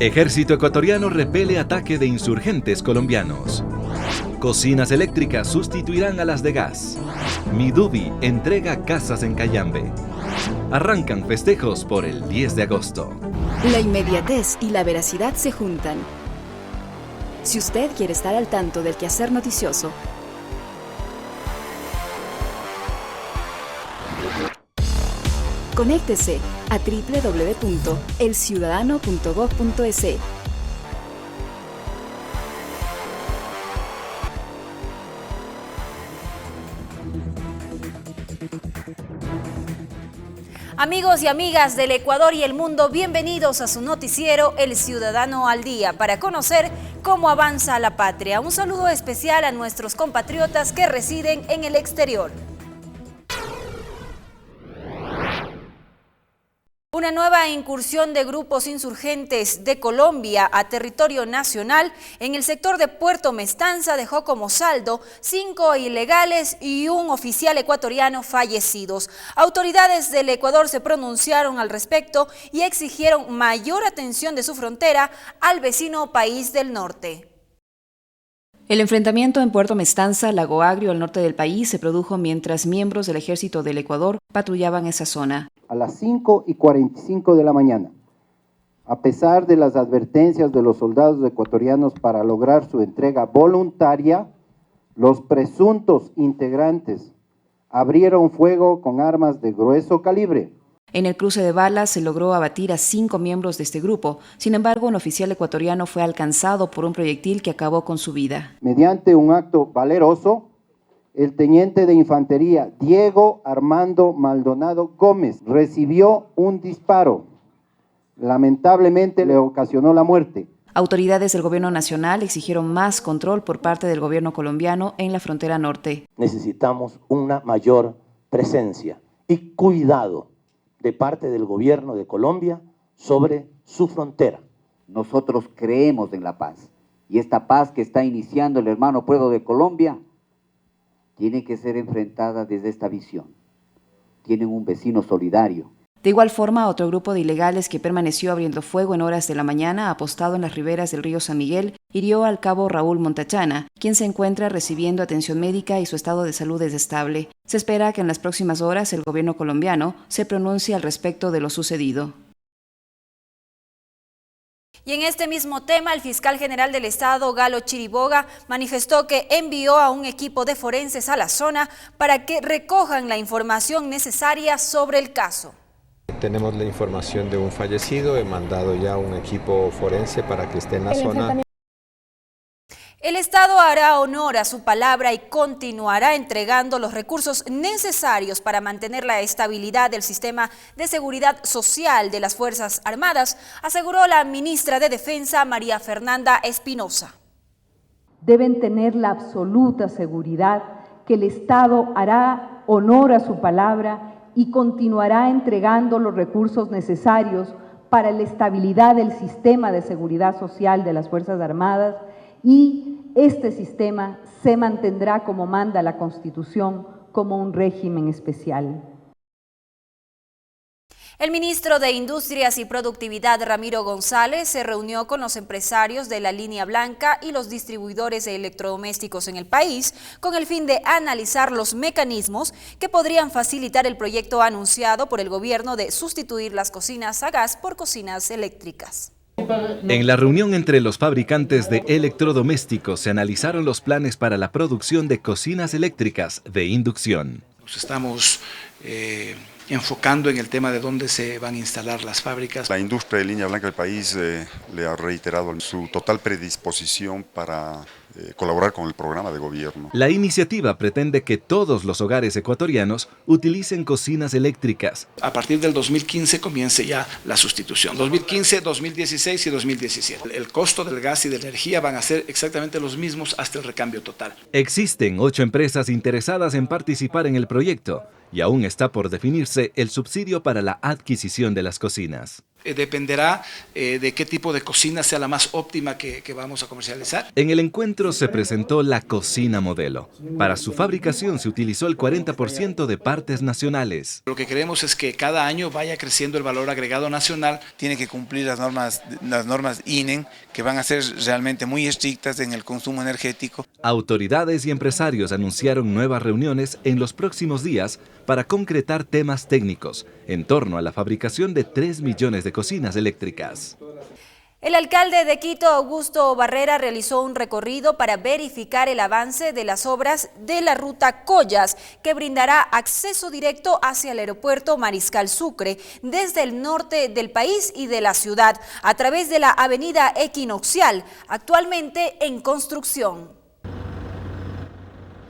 Ejército ecuatoriano repele ataque de insurgentes colombianos. Cocinas eléctricas sustituirán a las de gas. Midubi entrega casas en Cayambe. Arrancan festejos por el 10 de agosto. La inmediatez y la veracidad se juntan. Si usted quiere estar al tanto del quehacer noticioso, conéctese a www.elciudadano.gov.es. Amigos y amigas del Ecuador y el mundo, bienvenidos a su noticiero El Ciudadano al Día para conocer cómo avanza la patria. Un saludo especial a nuestros compatriotas que residen en el exterior. Una nueva incursión de grupos insurgentes de Colombia a territorio nacional en el sector de Puerto Mestanza dejó como saldo 5 ilegales y un oficial ecuatoriano fallecidos. Autoridades del Ecuador se pronunciaron al respecto y exigieron mayor atención de su frontera al vecino país del norte. El enfrentamiento en Puerto Mestanza, Lago Agrio, al norte del país, se produjo mientras miembros del Ejército del Ecuador patrullaban esa zona. A las 5:45 de la mañana, a pesar de las advertencias de los soldados ecuatorianos para lograr su entrega voluntaria, los presuntos integrantes abrieron fuego con armas de grueso calibre. En el cruce de balas se logró abatir a 5 miembros de este grupo. Sin embargo, un oficial ecuatoriano fue alcanzado por un proyectil que acabó con su vida. Mediante un acto valeroso, el teniente de infantería Diego Armando Maldonado Gómez recibió un disparo. Lamentablemente le ocasionó la muerte. Autoridades del gobierno nacional exigieron más control por parte del gobierno colombiano en la frontera norte. Necesitamos una mayor presencia y cuidado de parte del gobierno de Colombia sobre su frontera. Nosotros creemos en la paz y esta paz que está iniciando el hermano pueblo de Colombia tiene que ser enfrentada desde esta visión. Tienen un vecino solidario. De igual forma, otro grupo de ilegales que permaneció abriendo fuego en horas de la mañana, apostado en las riberas del río San Miguel, hirió al cabo Raúl Montachana, quien se encuentra recibiendo atención médica y su estado de salud es estable. Se espera que en las próximas horas el gobierno colombiano se pronuncie al respecto de lo sucedido. Y en este mismo tema, el fiscal general del Estado, Galo Chiriboga, manifestó que envió a un equipo de forenses a la zona para que recojan la información necesaria sobre el caso. Tenemos la información de un fallecido, he mandado ya un equipo forense para que esté en la zona. El Estado hará honor a su palabra y continuará entregando los recursos necesarios para mantener la estabilidad del sistema de seguridad social de las Fuerzas Armadas, aseguró la ministra de Defensa, María Fernanda Espinosa. Deben tener la absoluta seguridad que el Estado hará honor a su palabra y continuará entregando los recursos necesarios para la estabilidad del sistema de seguridad social de las Fuerzas Armadas y este sistema se mantendrá como manda la Constitución como un régimen especial. El ministro de Industrias y Productividad, Ramiro González, se reunió con los empresarios de la línea blanca y los distribuidores de electrodomésticos en el país con el fin de analizar los mecanismos que podrían facilitar el proyecto anunciado por el gobierno de sustituir las cocinas a gas por cocinas eléctricas. En la reunión entre los fabricantes de electrodomésticos se analizaron los planes para la producción de cocinas eléctricas de inducción. Nos estamos enfocando en el tema de dónde se van a instalar las fábricas. La industria de línea blanca del país le ha reiterado su total predisposición para colaborar con el programa de gobierno. La iniciativa pretende que todos los hogares ecuatorianos utilicen cocinas eléctricas. A partir del 2015 comience ya la sustitución. 2015, 2016 y 2017. El costo del gas y de la energía van a ser exactamente los mismos hasta el recambio total. Existen 8 empresas interesadas en participar en el proyecto y aún está por definirse el subsidio para la adquisición de las cocinas. Dependerá de qué tipo de cocina sea la más óptima que vamos a comercializar. En el encuentro se presentó la cocina modelo. Para su fabricación se utilizó el 40% de partes nacionales. Lo que queremos es que cada año vaya creciendo el valor agregado nacional. Tiene que cumplir las normas INEN, que van a ser realmente muy estrictas en el consumo energético. Autoridades y empresarios anunciaron nuevas reuniones en los próximos días para concretar temas técnicos en torno a la fabricación de 3 millones de cocinas eléctricas. El alcalde de Quito, Augusto Barrera, realizó un recorrido para verificar el avance de las obras de la ruta Collas, que brindará acceso directo hacia el aeropuerto Mariscal Sucre, desde el norte del país y de la ciudad, a través de la avenida Equinoccial, actualmente en construcción.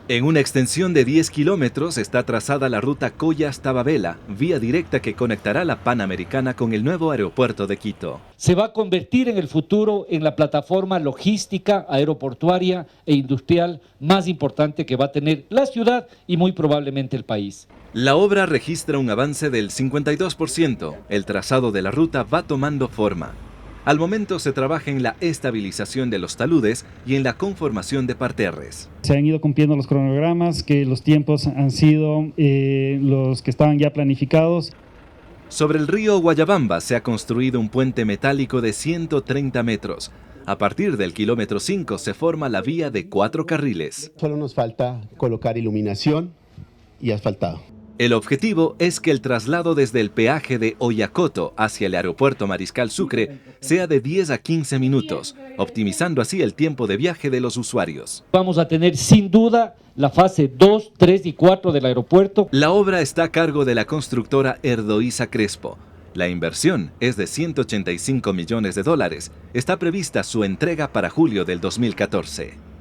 En una extensión de 10 kilómetros está trazada la ruta Collas-Tababela, vía directa que conectará la Panamericana con el nuevo aeropuerto de Quito. Se va a convertir en el futuro en la plataforma logística, aeroportuaria e industrial más importante que va a tener la ciudad y muy probablemente el país. La obra registra un avance del 52%. El trazado de la ruta va tomando forma. Al momento se trabaja en la estabilización de los taludes y en la conformación de parterres. Se han ido cumpliendo los cronogramas, que los tiempos han sido los que estaban ya planificados. Sobre el río Guayabamba se ha construido un puente metálico de 130 metros. A partir del kilómetro 5 se forma la vía de 4 carriles. Solo nos falta colocar iluminación y asfaltado. El objetivo es que el traslado desde el peaje de Oyacoto hacia el aeropuerto Mariscal Sucre sea de 10 a 15 minutos, optimizando así el tiempo de viaje de los usuarios. Vamos a tener sin duda la fase 2, 3 y 4 del aeropuerto. La obra está a cargo de la constructora Erdoiza Crespo. La inversión es de $185 millones. Está prevista su entrega para julio del 2014.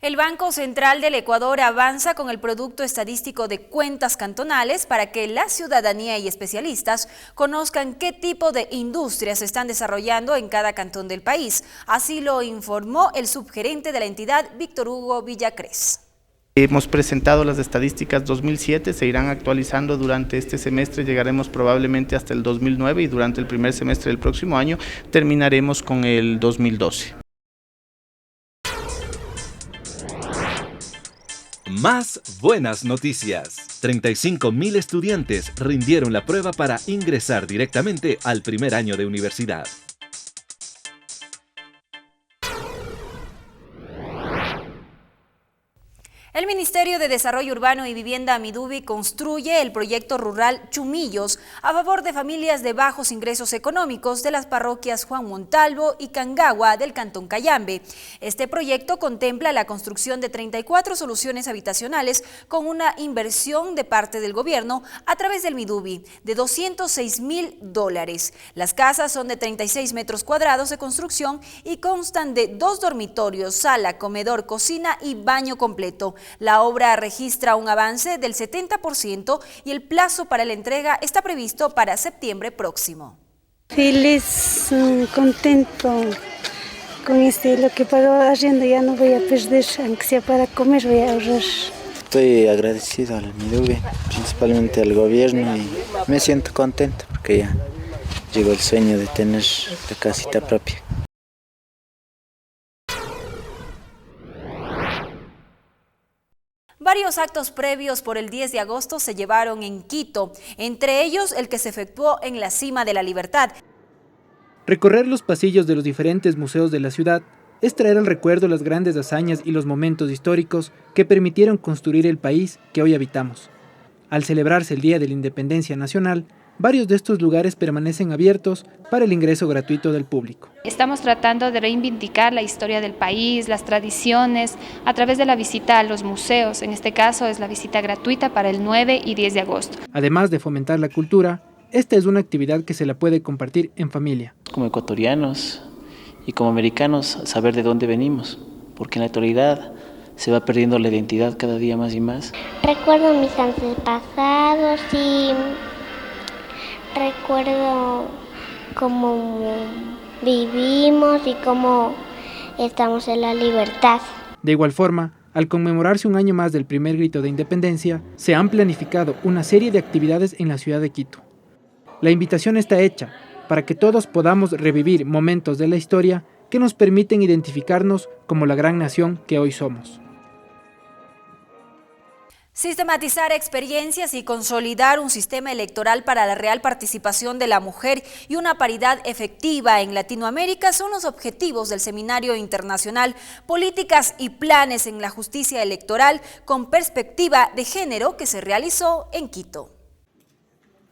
El Banco Central del Ecuador avanza con el Producto Estadístico de Cuentas Cantonales para que la ciudadanía y especialistas conozcan qué tipo de industrias se están desarrollando en cada cantón del país. Así lo informó el subgerente de la entidad, Víctor Hugo Villacrés. Hemos presentado las estadísticas 2007, se irán actualizando durante este semestre, llegaremos probablemente hasta el 2009 y durante el primer semestre del próximo año terminaremos con el 2012. Más buenas noticias. 35.000 estudiantes rindieron la prueba para ingresar directamente al primer año de universidad. El Ministerio de Desarrollo Urbano y Vivienda Midubi construye el proyecto rural Chumillos a favor de familias de bajos ingresos económicos de las parroquias Juan Montalvo y Cangagua del Cantón Cayambe. Este proyecto contempla la construcción de 34 soluciones habitacionales con una inversión de parte del gobierno a través del Midubi de $206.000. Las casas son de 36 metros cuadrados de construcción y constan de 2 dormitorios, sala, comedor, cocina y baño completo. La obra registra un avance del 70% y el plazo para la entrega está previsto para septiembre próximo. Feliz, contento con lo que pago arriendo, ya no voy a perder, aunque sea para comer voy a ahorrar. Estoy agradecido al Midubi, principalmente al gobierno, y me siento contento porque ya llegó el sueño de tener la casita propia. Varios actos previos por el 10 de agosto se llevaron en Quito, entre ellos el que se efectuó en la Cima de la Libertad. Recorrer los pasillos de los diferentes museos de la ciudad es traer al recuerdo las grandes hazañas y los momentos históricos que permitieron construir el país que hoy habitamos. Al celebrarse el Día de la Independencia Nacional, varios de estos lugares permanecen abiertos para el ingreso gratuito del público. Estamos tratando de reivindicar la historia del país, las tradiciones, a través de la visita a los museos. En este caso es la visita gratuita para el 9 y 10 de agosto. Además de fomentar la cultura, esta es una actividad que se la puede compartir en familia. Como ecuatorianos y como americanos, saber de dónde venimos, porque en la actualidad se va perdiendo la identidad cada día más y más. Recuerdo mis antepasados y recuerdo cómo vivimos y cómo estamos en la libertad. De igual forma, al conmemorarse un año más del primer grito de independencia, se han planificado una serie de actividades en la ciudad de Quito. La invitación está hecha para que todos podamos revivir momentos de la historia que nos permiten identificarnos como la gran nación que hoy somos. Sistematizar experiencias y consolidar un sistema electoral para la real participación de la mujer y una paridad efectiva en Latinoamérica son los objetivos del Seminario Internacional Políticas y Planes en la Justicia Electoral con Perspectiva de Género que se realizó en Quito.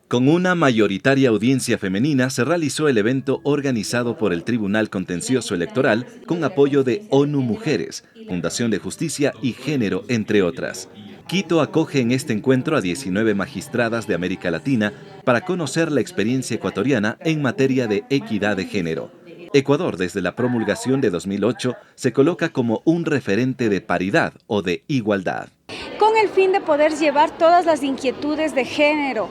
Con una mayoritaria audiencia femenina se realizó el evento organizado por el Tribunal Contencioso Electoral con apoyo de ONU Mujeres, Fundación de Justicia y Género, entre otras. Quito acoge en este encuentro a 19 magistradas de América Latina para conocer la experiencia ecuatoriana en materia de equidad de género. Ecuador, desde la promulgación de 2008, se coloca como un referente de paridad o de igualdad. Con el fin de poder llevar todas las inquietudes de género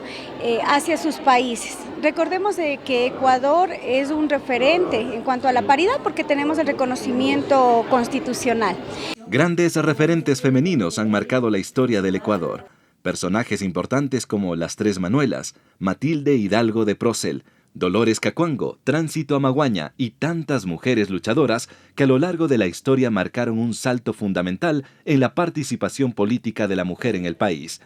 hacia sus países. Recordemos que Ecuador es un referente en cuanto a la paridad porque tenemos el reconocimiento constitucional. Grandes referentes femeninos han marcado la historia del Ecuador. Personajes importantes como las Tres Manuelas, Matilde Hidalgo de Procel, Dolores Cacuango, Tránsito Amaguaña y tantas mujeres luchadoras que a lo largo de la historia marcaron un salto fundamental en la participación política de la mujer en el país.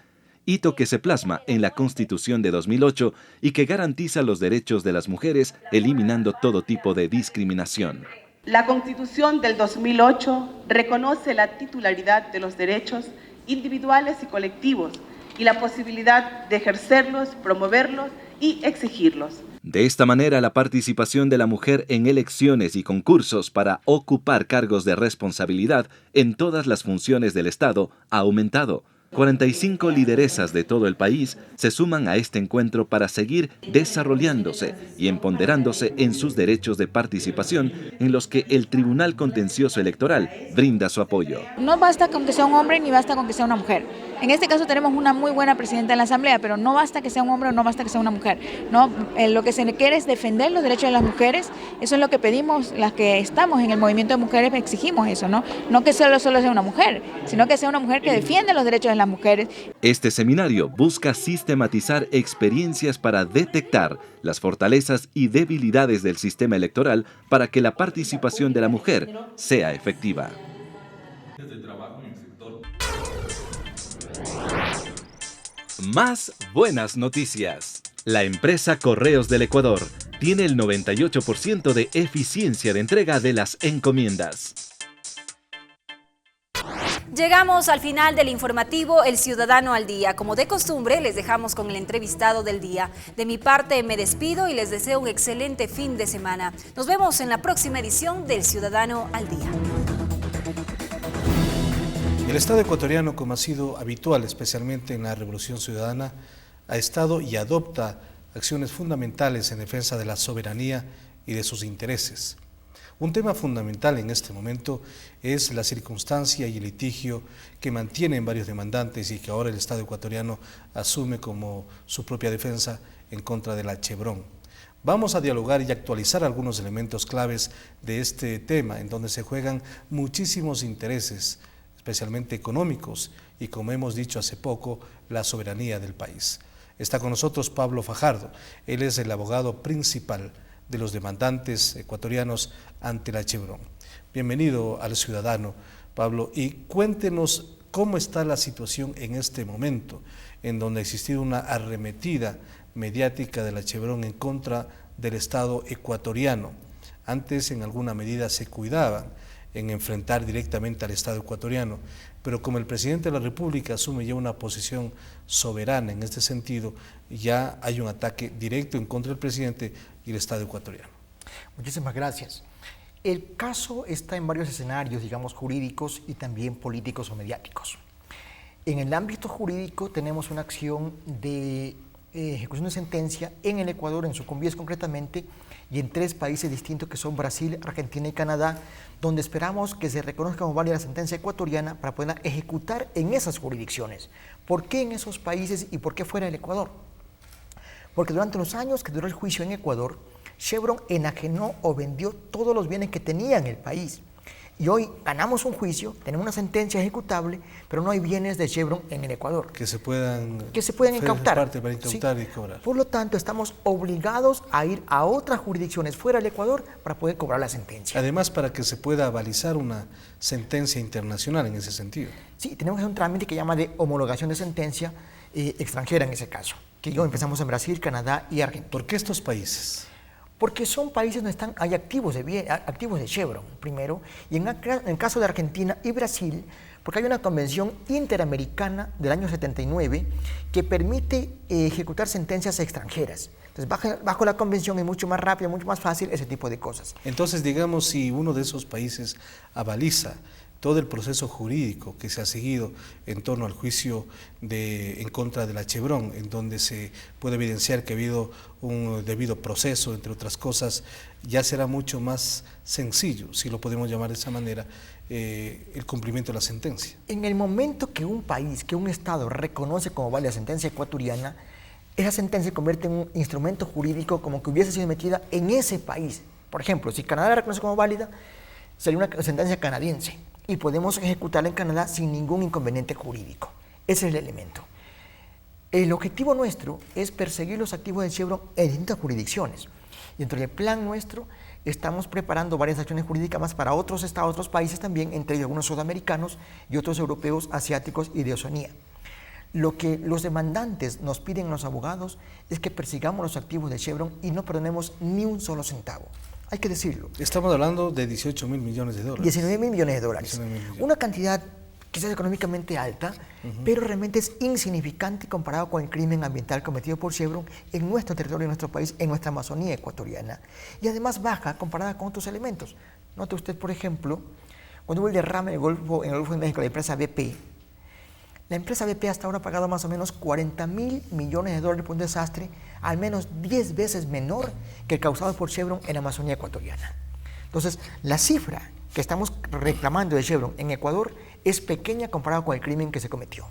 Hito que se plasma en la Constitución de 2008 y que garantiza los derechos de las mujeres, eliminando todo tipo de discriminación. La Constitución del 2008 reconoce la titularidad de los derechos individuales y colectivos y la posibilidad de ejercerlos, promoverlos y exigirlos. De esta manera, la participación de la mujer en elecciones y concursos para ocupar cargos de responsabilidad en todas las funciones del Estado ha aumentado. 45 lideresas de todo el país se suman a este encuentro para seguir desarrollándose y empoderándose en sus derechos de participación en los que el Tribunal Contencioso Electoral brinda su apoyo. No basta con que sea un hombre ni basta con que sea una mujer. En este caso tenemos una muy buena presidenta en la Asamblea, pero no basta que sea un hombre o no basta que sea una mujer. No, lo que se quiere es defender los derechos de las mujeres. Eso es lo que pedimos, las que estamos en el movimiento de mujeres exigimos eso, ¿no? No que solo sea una mujer, sino que sea una mujer que defiende los derechos de las mujeres. Este seminario busca sistematizar experiencias para detectar las fortalezas y debilidades del sistema electoral para que la participación de la mujer sea efectiva. Más buenas noticias. La empresa Correos del Ecuador tiene el 98% de eficiencia de entrega de las encomiendas. Llegamos al final del informativo El Ciudadano al Día. Como de costumbre, les dejamos con el entrevistado del día. De mi parte, me despido y les deseo un excelente fin de semana. Nos vemos en la próxima edición del Ciudadano al Día. El Estado ecuatoriano, como ha sido habitual, especialmente en la Revolución Ciudadana, ha estado y adopta acciones fundamentales en defensa de la soberanía y de sus intereses. Un tema fundamental en este momento es la circunstancia y el litigio que mantienen varios demandantes y que ahora el Estado ecuatoriano asume como su propia defensa en contra de la Chevron. Vamos a dialogar y actualizar algunos elementos claves de este tema, en donde se juegan muchísimos intereses, especialmente económicos, y como hemos dicho hace poco, la soberanía del país. Está con nosotros Pablo Fajardo, él es el abogado principal de los demandantes ecuatorianos ante la Chevron. Bienvenido al Ciudadano, Pablo, y cuéntenos cómo está la situación en este momento, en donde ha existido una arremetida mediática de la Chevron en contra del Estado ecuatoriano. Antes, en alguna medida, se cuidaban en enfrentar directamente al Estado ecuatoriano, pero como el presidente de la República asume ya una posición soberana en este sentido, ya hay un ataque directo en contra del presidente y el Estado ecuatoriano. Muchísimas gracias. El caso está en varios escenarios, digamos, jurídicos y también políticos o mediáticos. En el ámbito jurídico tenemos una acción de ejecución de sentencia en el Ecuador, en Sucumbíes concretamente, y en 3 países distintos que son Brasil, Argentina y Canadá, donde esperamos que se reconozca como válida la sentencia ecuatoriana para poderla ejecutar en esas jurisdicciones. ¿Por qué en esos países y por qué fuera del Ecuador? Porque durante los años que duró el juicio en Ecuador, Chevron enajenó o vendió todos los bienes que tenía en el país. Y hoy ganamos un juicio, tenemos una sentencia ejecutable, pero no hay bienes de Chevron en el Ecuador. Que se puedan incautar. Para incautar, ¿sí?, y cobrar. Por lo tanto, estamos obligados a ir a otras jurisdicciones fuera del Ecuador para poder cobrar la sentencia. Además, para que se pueda balizar una sentencia internacional en ese sentido. Sí, tenemos que hacer un trámite que llama de homologación de sentencia extranjera en ese caso, que empezamos en Brasil, Canadá y Argentina. ¿Por qué estos países? Porque son países donde hay activos de Chevron, primero, y en el caso de Argentina y Brasil, porque hay una convención interamericana del año 79 que permite ejecutar sentencias extranjeras. Entonces, bajo la convención es mucho más rápido, mucho más fácil ese tipo de cosas. Entonces, digamos, si uno de esos países avaliza todo el proceso jurídico que se ha seguido en torno al juicio en contra de la Chevron, en donde se puede evidenciar que ha habido un debido proceso, entre otras cosas, ya será mucho más sencillo, si lo podemos llamar de esa manera, el cumplimiento de la sentencia. En el momento que un país, que un Estado reconoce como válida la sentencia ecuatoriana, esa sentencia se convierte en un instrumento jurídico como que hubiese sido emitida en ese país. Por ejemplo, si Canadá la reconoce como válida, sería una sentencia canadiense y podemos ejecutarla en Canadá sin ningún inconveniente jurídico. Ese es el elemento. El objetivo nuestro es perseguir los activos de Chevron en distintas jurisdicciones. Dentro del plan nuestro estamos preparando varias acciones jurídicas más para otros estados, otros países también, entre ellos algunos sudamericanos y otros europeos, asiáticos y de Oceanía. Lo que los demandantes nos piden a los abogados es que persigamos los activos de Chevron y no perdonemos ni un solo centavo. Hay que decirlo. Estamos hablando de 18 mil millones de dólares. 19 mil millones de dólares. Una cantidad quizás económicamente alta, pero realmente es insignificante comparado con el crimen ambiental cometido por Chevron en nuestro territorio, en nuestro país, en nuestra Amazonía ecuatoriana. Y además baja comparada con otros elementos. Note usted, por ejemplo, cuando hubo el derrame en el Golfo de México, la empresa BP. La empresa BP hasta ahora ha pagado más o menos 40 mil millones de dólares por un desastre, al menos 10 veces menor que el causado por Chevron en la Amazonía ecuatoriana. Entonces, la cifra que estamos reclamando de Chevron en Ecuador es pequeña comparado con el crimen que se cometió.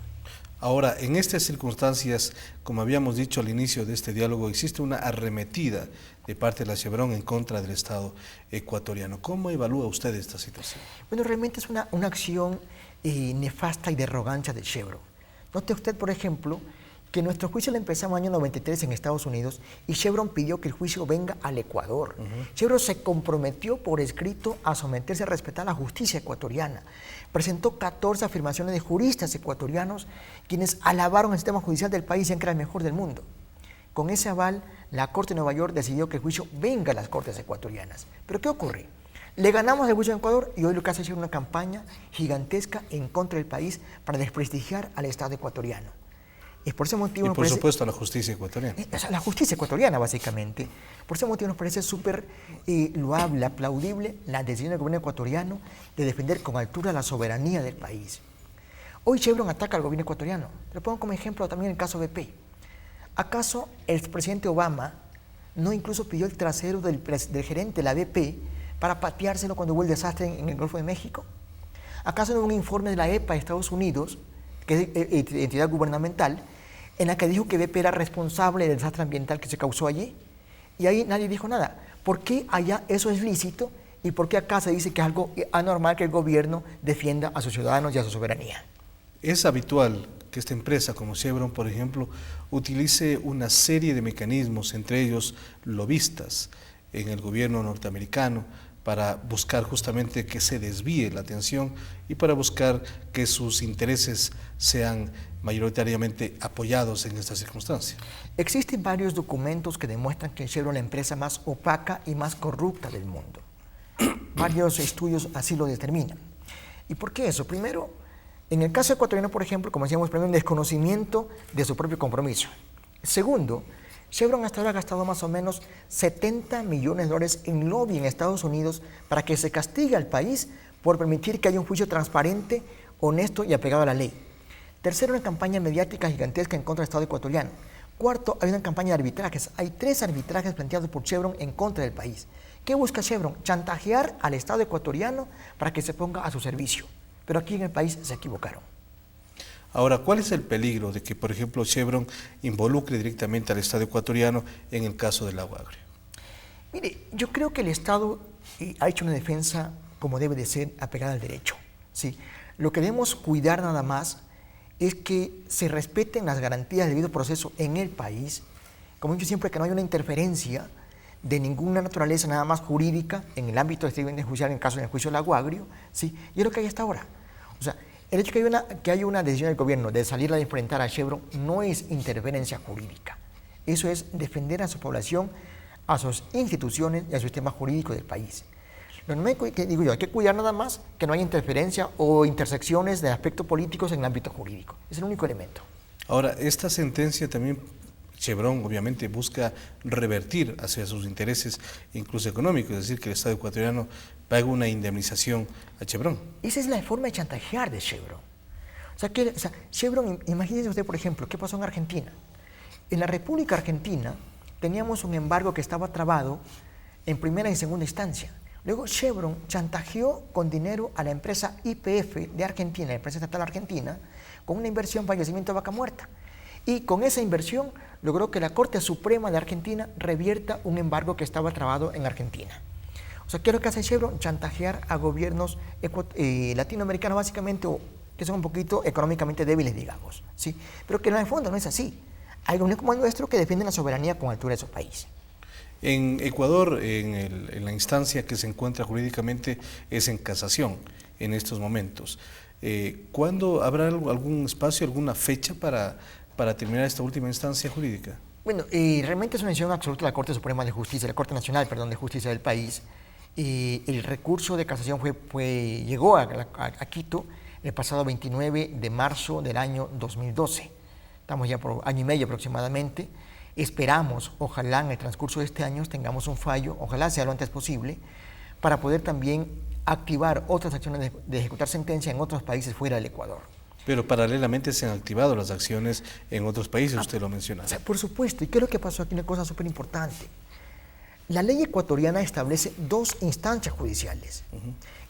Ahora, en estas circunstancias, como habíamos dicho al inicio de este diálogo, existe una arremetida de parte de la Chevron en contra del Estado ecuatoriano. ¿Cómo evalúa usted esta situación? Bueno, realmente es una acción nefasta y de arrogancia de Chevron. Note usted, por ejemplo, que nuestro juicio lo empezamos en el año 93 en Estados Unidos y Chevron pidió que el juicio venga al Ecuador. Chevron se comprometió por escrito a someterse a respetar la justicia ecuatoriana. Presentó 14 afirmaciones de juristas ecuatorianos quienes alabaron el sistema judicial del país y decían que era el mejor del mundo. Con ese aval, la Corte de Nueva York decidió que el juicio venga a las Cortes ecuatorianas. ¿Pero qué ocurre? Le ganamos el juicio en Ecuador y hoy lo que hace es una campaña gigantesca en contra del país para desprestigiar al Estado ecuatoriano. Y por ese motivo por supuesto a la justicia ecuatoriana. La justicia ecuatoriana, básicamente. Por ese motivo nos parece súper loable, aplaudible la decisión del gobierno ecuatoriano de defender con altura la soberanía del país. Hoy Chevron ataca al gobierno ecuatoriano. Lo pongo como ejemplo también el caso BP. ¿Acaso el presidente Obama no incluso pidió el trasero del gerente de la BP para pateárselo cuando hubo el desastre en el Golfo de México? ¿Acaso no hubo un informe de la EPA de Estados Unidos, que es entidad gubernamental, en la que dijo que BP era responsable del desastre ambiental que se causó allí? Y ahí nadie dijo nada. ¿Por qué allá eso es lícito y por qué acá se dice que es algo anormal que el gobierno defienda a sus ciudadanos y a su soberanía? Es habitual que esta empresa como Chevron, por ejemplo, utilice una serie de mecanismos, entre ellos lobistas en el gobierno norteamericano, para buscar justamente que se desvíe la atención y para buscar que sus intereses sean mayoritariamente apoyados en esta circunstancia. Existen varios documentos que demuestran que Chevron es la empresa más opaca y más corrupta del mundo. Varios estudios así lo determinan. ¿Y por qué eso? Primero, en el caso ecuatoriano, por ejemplo, como decíamos, primero, un desconocimiento de su propio compromiso. Segundo, Chevron hasta ahora ha gastado más o menos 70 millones de dólares en lobby en Estados Unidos para que se castigue al país por permitir que haya un juicio transparente, honesto y apegado a la ley. Tercero, una campaña mediática gigantesca en contra del Estado ecuatoriano. Cuarto, hay una campaña de arbitrajes. Hay 3 arbitrajes planteados por Chevron en contra del país. ¿Qué busca Chevron? Chantajear al Estado ecuatoriano para que se ponga a su servicio. Pero aquí en el país se equivocaron. Ahora, ¿cuál es el peligro de que, por ejemplo, Chevron involucre directamente al Estado ecuatoriano en el caso del agua agria? Mire, yo creo que el Estado ha hecho una defensa como debe de ser, apegada al derecho. ¿Sí? Lo que debemos cuidar nada más es que se respeten las garantías del debido proceso en el país, como he dicho siempre, que no haya una interferencia de ninguna naturaleza, nada más jurídica, en el ámbito del expediente judicial, en el caso del juicio Lago Agrio, ¿sí? Y es lo que hay hasta ahora. O sea, el hecho que haya una decisión del gobierno de salir a enfrentar a Chevron no es interferencia jurídica. Eso es defender a su población, a sus instituciones y al sistema jurídico del país. Lo que digo yo, hay que cuidar nada más que no haya interferencia o intersecciones de aspectos políticos en el ámbito jurídico. Es el único elemento. Ahora, esta sentencia también, Chevron obviamente busca revertir hacia sus intereses, incluso económicos, es decir, que el Estado ecuatoriano pague una indemnización a Chevron. Esa es la forma de chantajear de Chevron. O sea, Chevron, imagínese usted, por ejemplo, ¿qué pasó en Argentina? En la República Argentina teníamos un embargo que estaba trabado en primera y segunda instancia. Luego Chevron chantajeó con dinero a la empresa YPF de Argentina, la empresa estatal argentina, con una inversión para el yacimiento de Vaca Muerta. Y con esa inversión logró que la Corte Suprema de Argentina revierta un embargo que estaba trabado en Argentina. O sea, ¿qué es lo que hace Chevron? Chantajear a gobiernos latinoamericanos básicamente, o que son un poquito económicamente débiles, digamos, ¿sí? Pero que en el fondo no es así. Hay gobiernos como el nuestro que defienden la soberanía con altura de su país. En Ecuador, en la instancia que se encuentra jurídicamente es en casación en estos momentos. ¿Cuándo habrá algún espacio, alguna fecha para terminar esta última instancia jurídica? Bueno, realmente es una decisión absoluta de la Corte Suprema de Justicia, la Corte Nacional, perdón, de Justicia del país. El recurso de casación llegó a Quito el pasado 29 de marzo del año 2012. Estamos ya por año y medio aproximadamente. Esperamos, ojalá en el transcurso de este año tengamos un fallo, ojalá sea lo antes posible, para poder también activar otras acciones de ejecutar sentencia en otros países fuera del Ecuador. Pero paralelamente se han activado las acciones en otros países, usted lo menciona. O sea, por supuesto, y creo que pasó aquí una cosa súper importante. La ley ecuatoriana establece 2 instancias judiciales.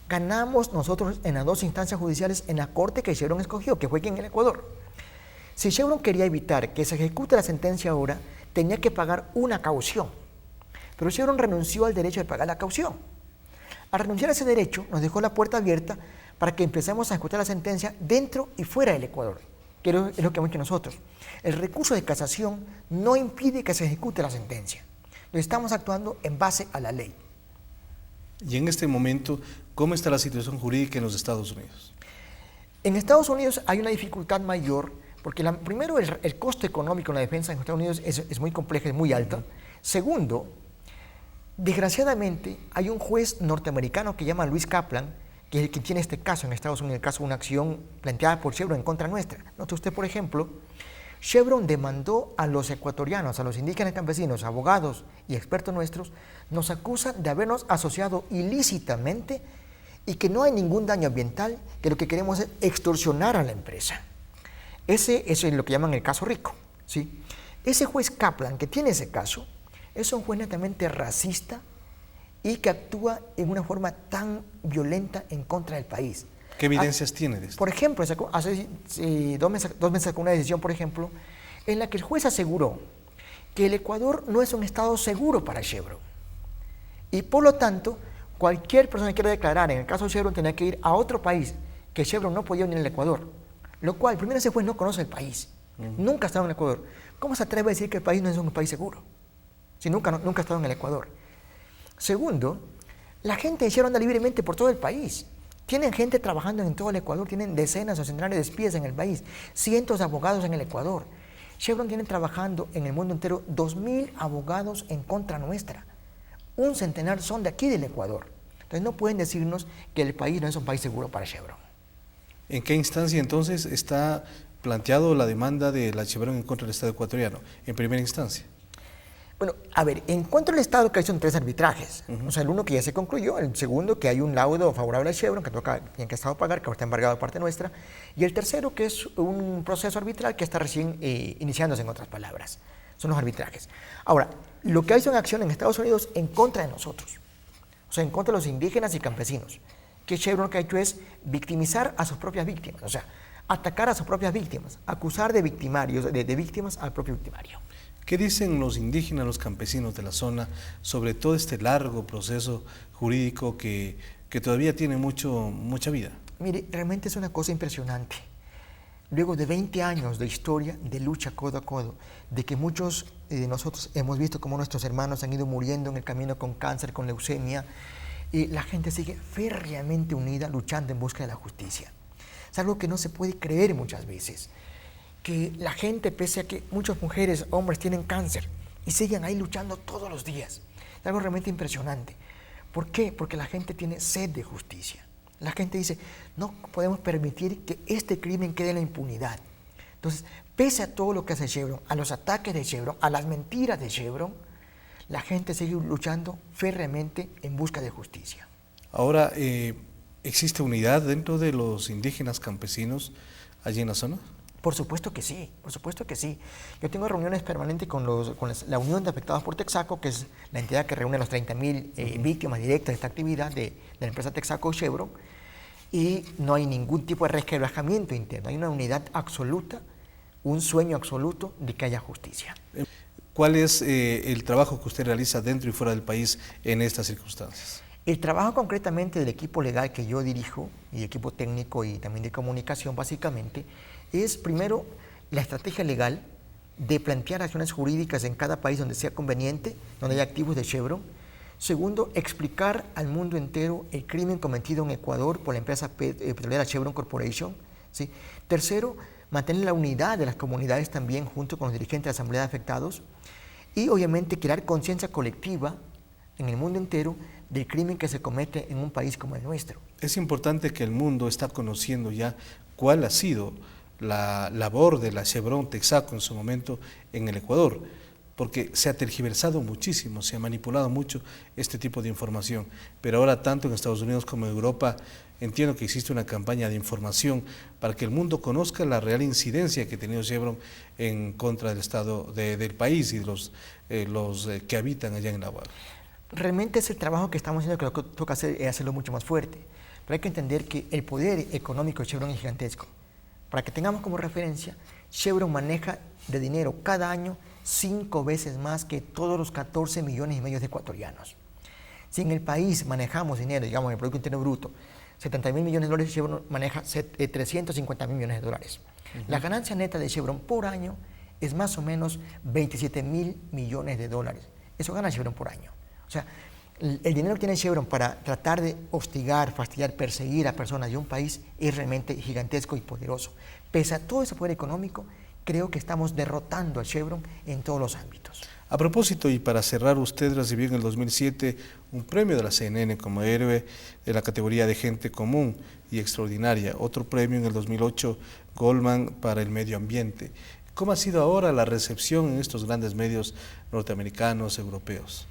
Ganamos nosotros en las 2 instancias judiciales en la corte que Chevron escogió, que fue aquí en el Ecuador. Si Chevron quería evitar que se ejecute la sentencia ahora, tenía que pagar una caución. Pero Chevron renunció al derecho de pagar la caución. Al renunciar a ese derecho, nos dejó la puerta abierta para que empecemos a ejecutar la sentencia dentro y fuera del Ecuador, que es lo que hemos hecho nosotros. El recurso de casación no impide que se ejecute la sentencia. Estamos actuando en base a la ley. Y en este momento, ¿cómo está la situación jurídica en los Estados Unidos? En Estados Unidos hay una dificultad mayor, porque primero el costo económico en la defensa en Estados Unidos es muy complejo, es muy alto. Segundo, desgraciadamente hay un juez norteamericano que se llama Luis Kaplan, que es el que tiene este caso en Estados Unidos, el caso de una acción planteada por Chevron en contra nuestra. Note usted, por ejemplo, Chevron demandó a los ecuatorianos, a los indígenas campesinos, abogados y expertos nuestros, nos acusan de habernos asociado ilícitamente y que no hay ningún daño ambiental, que lo que queremos es extorsionar a la empresa. Ese es lo que llaman el caso Rico, ¿sí? Ese juez Kaplan que tiene ese caso es un juez netamente racista y que actúa en una forma tan violenta en contra del país. ¿Qué evidencias tiene de esto? Por ejemplo, hace 2 meses sacó una decisión, por ejemplo, en la que el juez aseguró que el Ecuador no es un estado seguro para Chevron. Y por lo tanto, cualquier persona que quiera declarar, en el caso de Chevron, tenía que ir a otro país, que Chevron no podía venir al Ecuador. Lo cual, primero, ese juez no conoce el país. Nunca ha estado en el Ecuador. ¿Cómo se atreve a decir que el país no es un país seguro? Si nunca ha estado en el Ecuador. Segundo, la gente de Chevron anda libremente por todo el país. Tienen gente trabajando en todo el Ecuador, tienen decenas o centenares de espías en el país, cientos de abogados en el Ecuador. Chevron tiene trabajando en el mundo entero 2.000 abogados en contra nuestra. Un centenar son de aquí del Ecuador. Entonces no pueden decirnos que el país no es un país seguro para Chevron. ¿En qué instancia entonces está planteado la demanda de la Chevron en contra del Estado ecuatoriano? En primera instancia. Bueno, a ver, en contra del Estado que hay son 3 arbitrajes. O sea, el uno que ya se concluyó, el segundo que hay un laudo favorable a Chevron que tiene que Estado pagar, que ahora está embargado de parte nuestra, y el tercero que es un proceso arbitral que está recién iniciándose, en otras palabras. Son los arbitrajes. Ahora, lo que hay son acciones en Estados Unidos en contra de nosotros, o sea, en contra de los indígenas y campesinos, que Chevron lo que ha hecho es victimizar a sus propias víctimas, o sea, atacar a sus propias víctimas, acusar de victimarios, de víctimas al propio victimario. ¿Qué dicen los indígenas, los campesinos de la zona sobre todo este largo proceso jurídico que que todavía tiene mucha vida. Mire, realmente es una cosa impresionante. Luego de 20 años de historia, de lucha codo a codo, de que muchos de nosotros hemos visto cómo nuestros hermanos han ido muriendo en el camino con cáncer, con leucemia, y la gente sigue férreamente unida, luchando en busca de la justicia. Es algo que no se puede creer muchas veces, que la gente, pese a que muchas mujeres, hombres tienen cáncer, y siguen ahí luchando todos los días. Es algo realmente impresionante. ¿Por qué? Porque la gente tiene sed de justicia. La gente dice, no podemos permitir que este crimen quede en la impunidad. Entonces, pese a todo lo que hace Chevron, a los ataques de Chevron, a las mentiras de Chevron, la gente sigue luchando férreamente en busca de justicia. Ahora, ¿existe unidad dentro de los indígenas campesinos allí en la zona? Por supuesto que sí, por supuesto que sí. Yo tengo reuniones permanentes con la Unión de Afectados por Texaco, que es la entidad que reúne a los 30.000 víctimas directas de esta actividad de la empresa Texaco Chevron, y no hay ningún tipo de resquebrajamiento interno, hay una unidad absoluta, un sueño absoluto de que haya justicia. ¿Cuál es el trabajo que usted realiza dentro y fuera del país en estas circunstancias? El trabajo concretamente del equipo legal que yo dirijo, y equipo técnico y también de comunicación básicamente, es primero la estrategia legal de plantear acciones jurídicas en cada país donde sea conveniente, donde haya activos de Chevron. Segundo, explicar al mundo entero el crimen cometido en Ecuador por la empresa petrolera Chevron Corporation, ¿sí? Tercero, mantener la unidad de las comunidades también junto con los dirigentes de la Asamblea de Afectados, y obviamente crear conciencia colectiva en el mundo entero del crimen que se comete en un país como el nuestro. Es importante que el mundo está conociendo ya cuál ha sido la labor de la Chevron Texaco en su momento en el Ecuador, porque se ha tergiversado muchísimo, se ha manipulado mucho este tipo de información, pero ahora tanto en Estados Unidos como en Europa entiendo que existe una campaña de información para que el mundo conozca la real incidencia que ha tenido Chevron en contra del estado del país y de los que habitan allá en la UAG. Realmente es el trabajo que estamos haciendo, que lo que toca hacer es hacerlo mucho más fuerte, pero hay que entender que el poder económico de Chevron es gigantesco. Para que tengamos como referencia, Chevron maneja de dinero cada año 5 veces más que todos los 14,5 millones de ecuatorianos. Si en el país manejamos dinero, digamos en el Producto Interno Bruto, 70.000 millones de dólares, Chevron maneja 350.000 millones de dólares. La ganancia neta de Chevron por año es más o menos 27.000 millones de dólares. Eso gana Chevron por año. O sea, el dinero que tiene Chevron para tratar de hostigar, fastidiar, perseguir a personas de un país es realmente gigantesco y poderoso. Pese a todo ese poder económico, creo que estamos derrotando a Chevron en todos los ámbitos. A propósito, y para cerrar, usted recibió en el 2007 un premio de la CNN como héroe de la categoría de gente común y extraordinaria, otro premio en el 2008 Goldman para el medio ambiente. ¿Cómo ha sido ahora la recepción en estos grandes medios norteamericanos, europeos?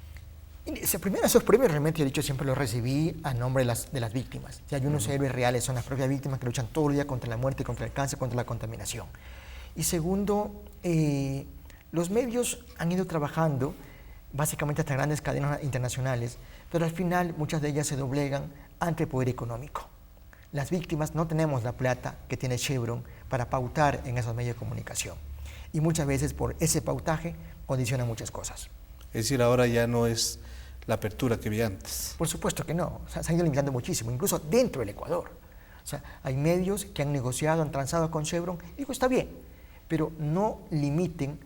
Esos premios realmente, yo he dicho, siempre los recibí a nombre de las víctimas. O sea, hay unos héroes reales, son las propias víctimas que luchan todo el día contra la muerte, contra el cáncer, contra la contaminación. Y segundo, los medios han ido trabajando básicamente hasta grandes cadenas internacionales, pero al final muchas de ellas se doblegan ante el poder económico. Las víctimas no tenemos la plata que tiene Chevron para pautar en esos medios de comunicación. Y muchas veces por ese pautaje condicionan muchas cosas. Es decir, ahora ya no es la apertura que había antes. Por supuesto que no, o sea, se ha ido limitando muchísimo, incluso dentro del Ecuador. O sea, hay medios que han negociado, han transado con Chevron, y digo, está bien, pero no limiten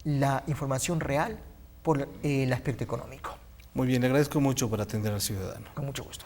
la información real por el aspecto económico. Muy bien, le agradezco mucho por atender al ciudadano. Con mucho gusto.